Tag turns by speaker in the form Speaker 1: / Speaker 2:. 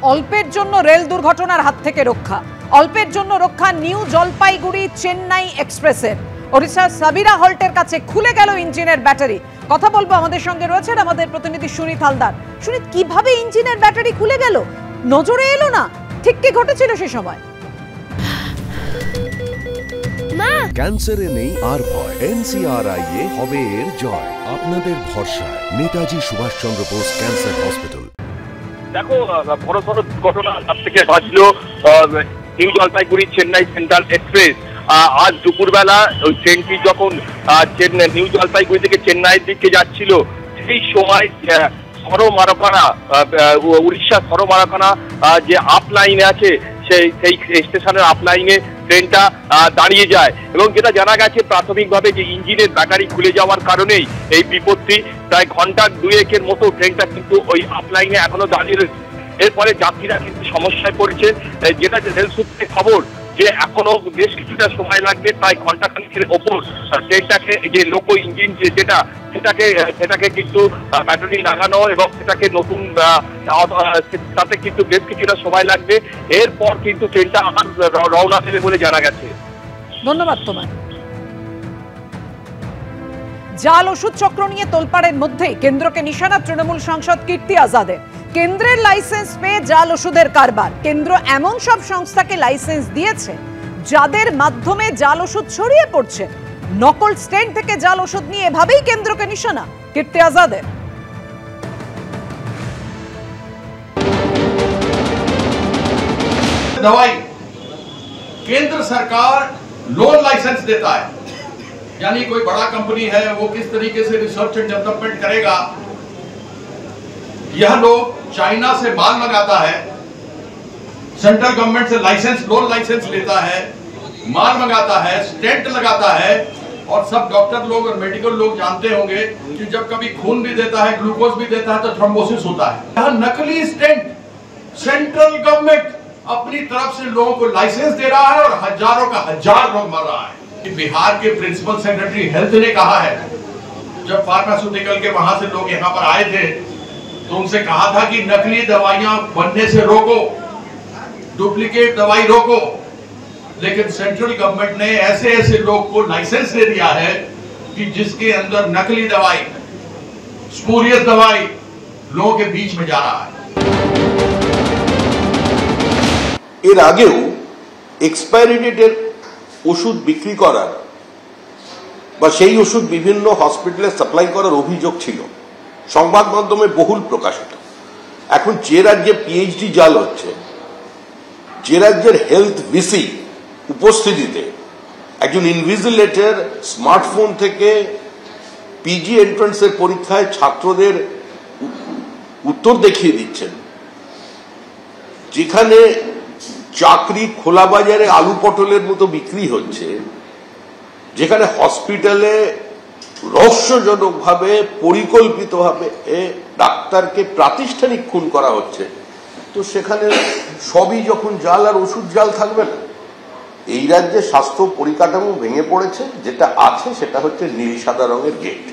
Speaker 1: অল্পের জন্য রেল দুর্ঘটনার হাত থেকে রক্ষা, অল্পের জন্য রক্ষা নিউ জলপাইগুড়ি চেন্নাই এক্সপ্রেসের। ওড়িশার সাবিরা হল্টের কাছে খুলে গেল ইঞ্জিনের ব্যাটারি। কথা বলবো, আমাদের সঙ্গে রয়েছেন আমাদের প্রতিনিধি সুনীত হালদার। সুনীত, কিভাবে ইঞ্জিনের ব্যাটারি খুলে গেল? নজরে এলো না? ঠিক কি ঘটেছিল সে সময়?
Speaker 2: ক্যান্সারে নেই আর ভয়, NCRI এ হবে এর জয়। আপনাদের ভরসা নেতাজি সুভাষচন্দ্র বোস ক্যান্সার হসপিটাল।
Speaker 3: দেখো, বড় বড় ঘটনা তার থেকে বাঁচল new Jalpaiguri Chennai central express. আজ দুপুরবেলা ওই ট্রেনটি যখন নিউ জলপাইগুড়ি থেকে চেন্নাইয়ের দিকে যাচ্ছিল, সেই সময় সরমারাখানা, উড়িষ্যা সরমারাখানা যে আপ লাইনে আছে, সেই স্টেশনের আপ লাইনে ট্রেনটা দাঁড়িয়ে যায়। এবং যেটা জানা গেছে প্রাথমিকভাবে যে ইঞ্জিনের ব্যাটারি খুলে যাওয়ার কারণেই এই বিপত্তি। প্রায় ঘন্টা দুয়েকের মতো ট্রেনটা কিন্তু ওই আপ লাইনে এখনো দাঁড়িয়ে রয়েছে। এরপরে যাত্রীরা কিন্তু সমস্যায় পড়েছে। যেটা রেল সূত্রে খবর যে এখনো বেশ কিছুটা সময় লাগবে, প্রায় ঘন্টাখানেকের ওপর ট্রেনটাকে যে লোকো ইঞ্জিন সেটাকে কিন্তু ব্যাটারি লাগানো এবং সেটাকে নতুন তাতে কিন্তু বেশ কিছুটা সময় লাগবে। এরপর কিন্তু ট্রেনটা আবার রওনা দেবে বলে জানা গেছে।
Speaker 1: ধন্যবাদ তোমায়। জাল ওষুধ চক্র নিয়ে তোলপাড়ের মধ্যেই কেন্দ্রকে নিশানা তৃণমূল সাংসদ কীর্তি আজাদের। কেন্দ্রের লাইসেন্স পেয়ে জাল ওষুধের কারবার। কেন্দ্র এমন সব সংস্থাকে লাইসেন্স দিয়েছে যাদের মাধ্যমে জাল ওষুধ ছড়িয়ে পড়ছে। নকল স্টেন থেকে জাল ওষুধ নিয়ে এভাবেই কেন্দ্রকে নিশানা কীর্তি আজাদের।
Speaker 4: दवाई केंद्र सरकार लोन लाइसेंस देता है, यानी कोई बड़ा कंपनी है वो किस तरीके से रिसर्च एंड डेवलपमेंट करेगा। यह लोग चाइना से माल मंगाता है, सेंट्रल गवर्नमेंट से लाइसेंस, लोन लाइसेंस लेता है, माल मंगाता है, स्टेंट लगाता है। और सब डॉक्टर लोग और मेडिकल लोग जानते होंगे कि जब कभी खून भी देता है, ग्लूकोज भी देता है तो थ्रोम्बोसिस होता है। यह नकली स्टेंट सेंट्रल गवर्नमेंट अपनी तरफ से लोगों को लाइसेंस दे रहा है और हजारों का हजार लोग मर रहा है। बिहार के प्रिंसिपल सेक्रेटरी हेल्थ ने कहा है, जब फार्मास्यूटिकल के वहां से लोग यहाँ पर आए थे तो उनसे कहा था कि नकली दवाइयां बनने से रोको, डुप्लीकेट दवाई रोको। लेकिन सेंट्रल गवर्नमेंट ने ऐसे ऐसे लोग को लाइसेंस दे दिया है कि जिसके अंदर नकली दवाई, स्पूरियस दवाई लोगों के बीच में जा रहा है।
Speaker 5: এর আগেও এক্সপায়ারি ডেটের ওষুধ বিক্রি করার বা সেই ওষুধ বিভিন্ন হসপিটালে সাপ্লাই করার অভিযোগ ছিল, সংবাদ মাধ্যমে বহুল প্রকাশিত। এখন যে রাজ্যে পিএইচডি জাল হচ্ছে, যে রাজ্যের হেলথ ভিসি উপস্থিতিতে একজন ইনভিজিলেটর স্মার্টফোন থেকে পিজি এন্ট্রান্সের পরীক্ষায় ছাত্রদের উত্তর দেখিয়ে দিচ্ছেন, যেখানে চাকরি খোলা বাজারে আলু পটলের মতো বিক্রি হচ্ছে, যেখানে হসপিটালে রহস্যজনকভাবে পরিকল্পিতভাবে ডাক্তারকে প্রাতিষ্ঠানিক খুন করা হচ্ছে, তো সেখানে সবই যখন জাল আর ওষুধ জাল থাকবে না। এই রাজ্যে স্বাস্থ্য পরিকাঠামো ভেঙে পড়েছে, যেটা আছে সেটা হচ্ছে নীল সাদা রঙের গেট।